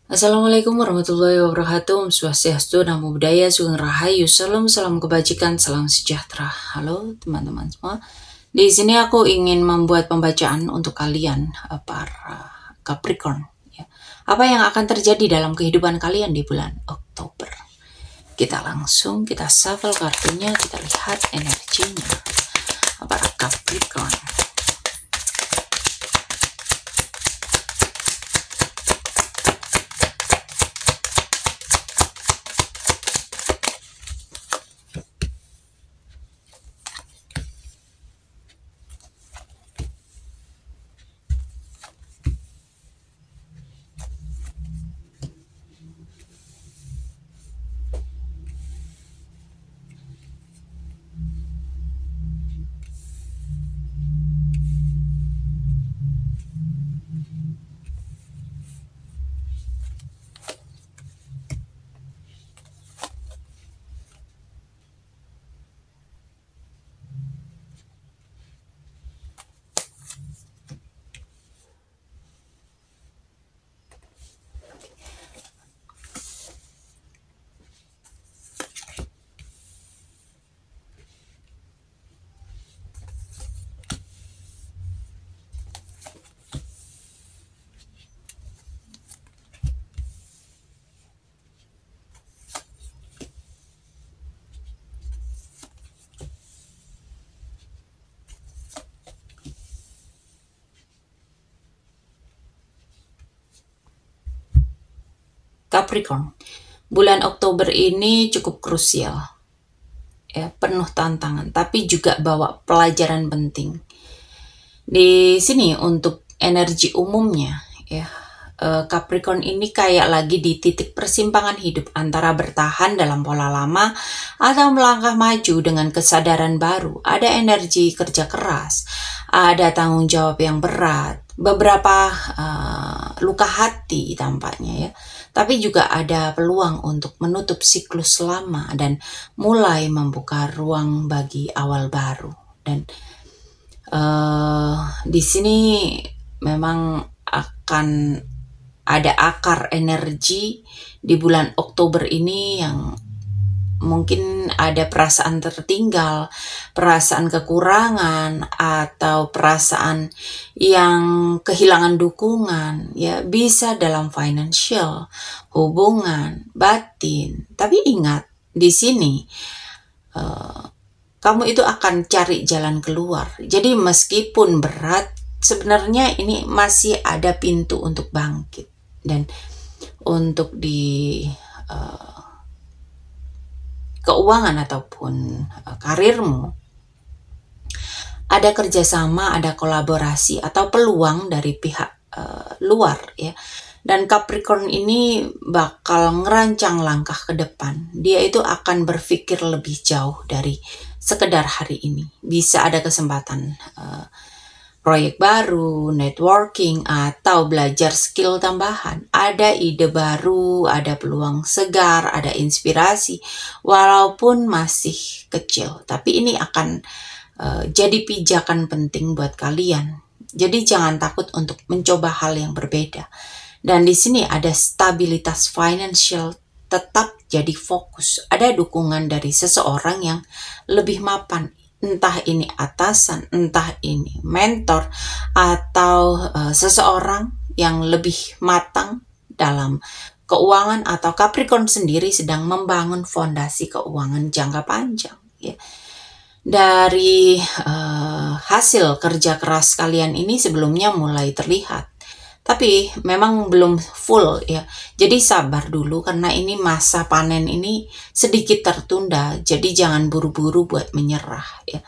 Assalamualaikum warahmatullahi wabarakatuh. Om Swastiastu, Namo Buddhaya, Sugeng Rahayu, salam kebajikan, salam sejahtera. Halo teman-teman semua. Di sini aku ingin membuat pembacaan untuk kalian para Capricorn. Ya. Apa yang akan terjadi dalam kehidupan kalian di bulan Oktober? Kita shuffle kartunya, kita lihat energinya para Capricorn. Capricorn, bulan Oktober ini cukup krusial, ya, penuh tantangan, tapi juga bawa pelajaran penting. Di sini untuk energi umumnya, ya, Capricorn ini kayak lagi di titik persimpangan hidup antara bertahan dalam pola lama atau melangkah maju dengan kesadaran baru. Ada energi kerja keras, ada tanggung jawab yang berat, beberapa luka hati tampaknya, ya. Tapi juga ada peluang untuk menutup siklus lama dan mulai membuka ruang bagi awal baru. Dan di sini memang akan ada akar energi di bulan Oktober ini yang mungkin ada perasaan tertinggal, perasaan kekurangan, atau perasaan yang kehilangan dukungan, ya, bisa dalam financial, hubungan, batin. Tapi ingat, di sini kamu itu akan cari jalan keluar. Jadi meskipun berat, sebenarnya ini masih ada pintu untuk bangkit. Dan untuk di keuangan ataupun karirmu, ada kerjasama, ada kolaborasi atau peluang dari pihak luar, ya. Dan Capricorn ini bakal ngerancang langkah ke depan. Dia itu akan berpikir lebih jauh dari sekedar hari ini. Bisa ada kesempatan proyek baru, networking, atau belajar skill tambahan. Ada ide baru, ada peluang segar, ada inspirasi, walaupun masih kecil. Tapi ini akan jadi pijakan penting buat kalian. Jadi jangan takut untuk mencoba hal yang berbeda. Dan di sini ada stabilitas financial tetap jadi fokus. Ada dukungan dari seseorang yang lebih mapan. Entah ini atasan, entah ini mentor, atau seseorang yang lebih matang dalam keuangan, atau Capricorn sendiri sedang membangun fondasi keuangan jangka panjang, ya. Dari hasil kerja keras kalian ini sebelumnya mulai terlihat, tapi memang belum full, ya. Jadi sabar dulu karena ini masa panen ini sedikit tertunda. Jadi jangan buru-buru buat menyerah, ya.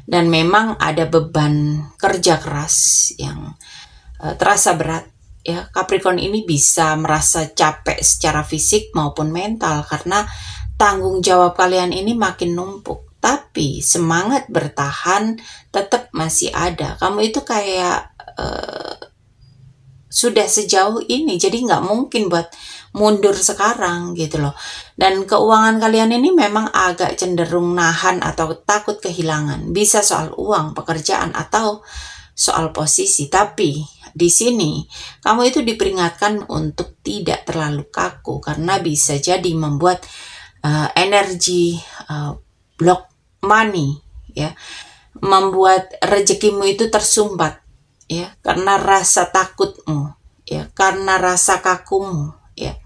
Dan memang ada beban kerja keras yang terasa berat, ya. Capricorn ini bisa merasa capek secara fisik maupun mental karena tanggung jawab kalian ini makin numpuk. Tapi semangat bertahan tetap masih ada. Kamu itu kayak sudah sejauh ini, jadi nggak mungkin buat mundur sekarang gitu loh. Dan keuangan kalian ini memang agak cenderung nahan atau takut kehilangan. Bisa soal uang, pekerjaan, atau soal posisi, tapi di sini kamu itu diperingatkan untuk tidak terlalu kaku karena bisa jadi membuat energi block money, ya, membuat rezekimu itu tersumbat, ya, karena rasa takutmu, ya, karena rasa kakumu, ya.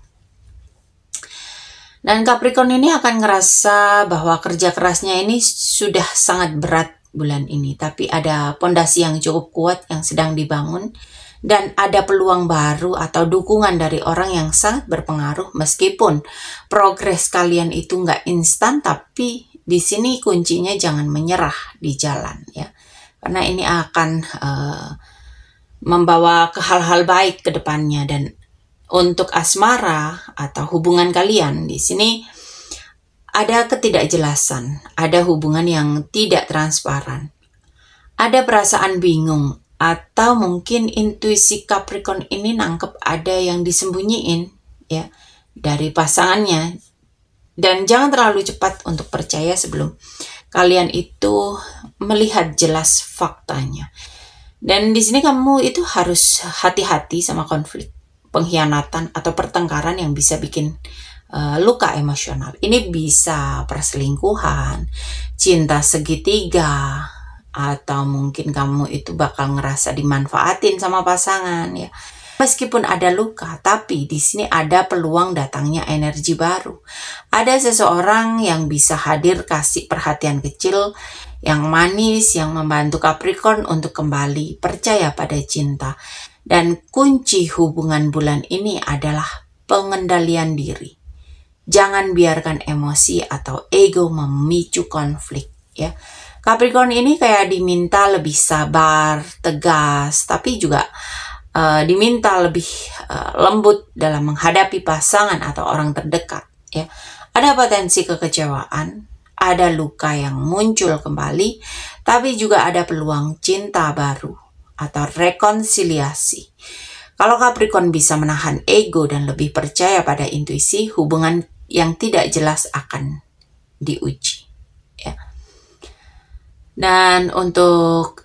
Dan Capricorn ini akan ngerasa bahwa kerja kerasnya ini sudah sangat berat bulan ini, tapi ada pondasi yang cukup kuat yang sedang dibangun dan ada peluang baru atau dukungan dari orang yang sangat berpengaruh. Meskipun progres kalian itu nggak instan, tapi di sini kuncinya jangan menyerah di jalan, ya, karena ini akan membawa ke hal-hal baik ke depannya. Dan untuk asmara atau hubungan kalian di sini ada ketidakjelasan, ada hubungan yang tidak transparan, ada perasaan bingung, atau mungkin intuisi Capricorn ini nangkep ada yang disembunyiin, ya, dari pasangannya. Dan jangan terlalu cepat untuk percaya sebelum kalian itu melihat jelas faktanya. Dan di sini kamu itu harus hati-hati sama konflik, pengkhianatan, atau pertengkaran yang bisa bikin luka emosional. Ini bisa perselingkuhan, cinta segitiga, atau mungkin kamu itu bakal ngerasa dimanfaatin sama pasangan, ya. Meskipun ada luka, tapi di sini ada peluang datangnya energi baru. Ada seseorang yang bisa hadir kasih perhatian kecil yang manis, yang membantu Capricorn untuk kembali percaya pada cinta. Dan kunci hubungan bulan ini adalah pengendalian diri. Jangan biarkan emosi atau ego memicu konflik, ya. Capricorn ini kayak diminta lebih sabar, tegas, tapi juga diminta lebih lembut dalam menghadapi pasangan atau orang terdekat, ya. Ada potensi kekecewaan, ada luka yang muncul kembali, tapi juga ada peluang cinta baru atau rekonsiliasi. Kalau Capricorn bisa menahan ego dan lebih percaya pada intuisi, hubungan yang tidak jelas akan diuji, ya. Dan untuk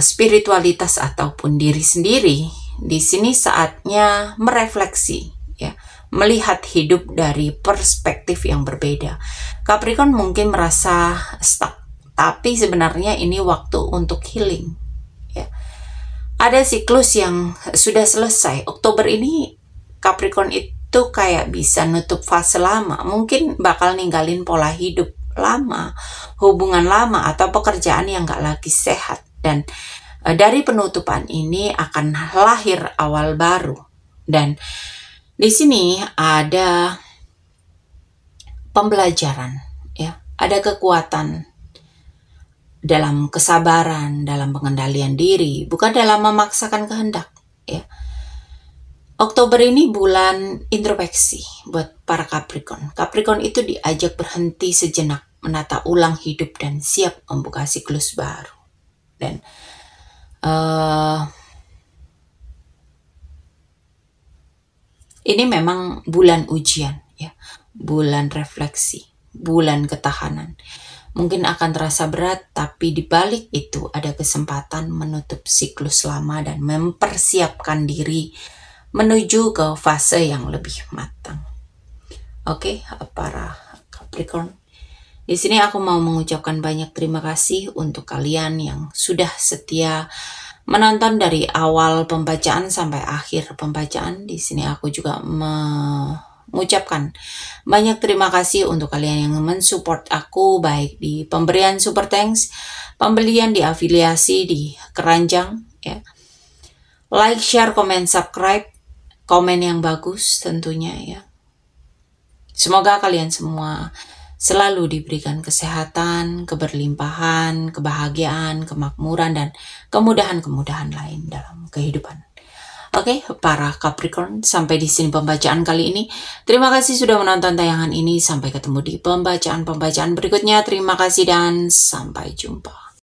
spiritualitas ataupun diri sendiri, di sini saatnya merefleksi, ya, melihat hidup dari perspektif yang berbeda. Capricorn mungkin merasa stuck, tapi sebenarnya ini waktu untuk healing, ya. Ada siklus yang sudah selesai. Oktober ini Capricorn itu kayak bisa nutup fase lama, mungkin bakal ninggalin pola hidup lama, hubungan lama, atau pekerjaan yang gak lagi sehat. Dan dari penutupan ini akan lahir awal baru. Dan di sini ada pembelajaran, ya, ada kekuatan dalam kesabaran, dalam pengendalian diri, bukan dalam memaksakan kehendak, ya. Oktober ini bulan introspeksi buat para Capricorn. Capricorn itu diajak berhenti sejenak, menata ulang hidup, dan siap membuka siklus baru. Dan ini memang bulan ujian, ya, bulan refleksi, bulan ketahanan. Mungkin akan terasa berat, tapi di balik itu ada kesempatan menutup siklus lama dan mempersiapkan diri menuju ke fase yang lebih matang. Oke, para Capricorn, di sini aku mau mengucapkan banyak terima kasih untuk kalian yang sudah setia menonton dari awal pembacaan sampai akhir pembacaan. Di sini aku juga mengucapkan banyak terima kasih untuk kalian yang mensupport aku, baik di pemberian super thanks, pembelian di afiliasi di keranjang, ya. Like, share, komen, subscribe, komen yang bagus tentunya, ya. Semoga kalian semua selalu diberikan kesehatan, keberlimpahan, kebahagiaan, kemakmuran, dan kemudahan-kemudahan lain dalam kehidupan. Oke, para Capricorn, sampai di sini pembacaan kali ini. Terima kasih sudah menonton tayangan ini. Sampai ketemu di pembacaan-pembacaan berikutnya. Terima kasih dan sampai jumpa.